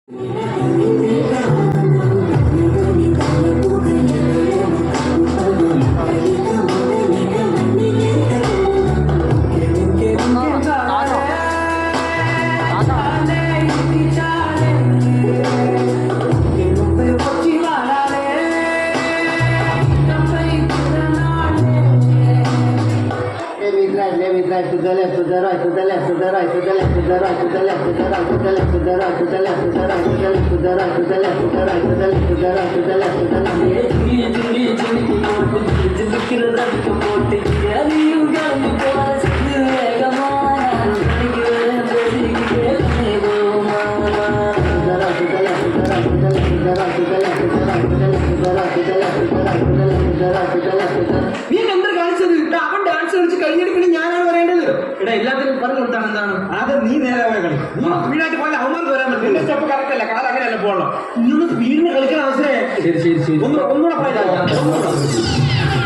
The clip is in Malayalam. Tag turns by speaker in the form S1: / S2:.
S1: To the left, to the right, to the left, to the right, to the left, to the right, to the left, to the right, to the left, to the right, to the left, to the right, to the left, to the right, to the left, to the right, to the left, to the right, to the left, to the left. നീ എന്താ കാണിച്ചത്? അവൻ ഡാൻസ് കളിച്ച് കഴിഞ്ഞെടുക്കണേ ഞാനാണ് പറയേണ്ടത്. എടാ എല്ലാത്തിനും പറഞ്ഞു കൊടുത്താണ് എന്താണ് അത് നീ നേരെ പോയ കളി. നീ സ്പീഡായിട്ട് പോയാൽ അവന്മാർക്ക് വരാൻ പറ്റും. നിന്റെ സ്റ്റെപ്പ് കറക്റ്റ് അല്ല, കാലം അങ്ങനെയല്ല പോകണം. നീ ഒന്ന് സ്പീഡിന് കളിക്കാൻ അവസരേ. ശരി ഒന്നുകൂടെ പോയാൽ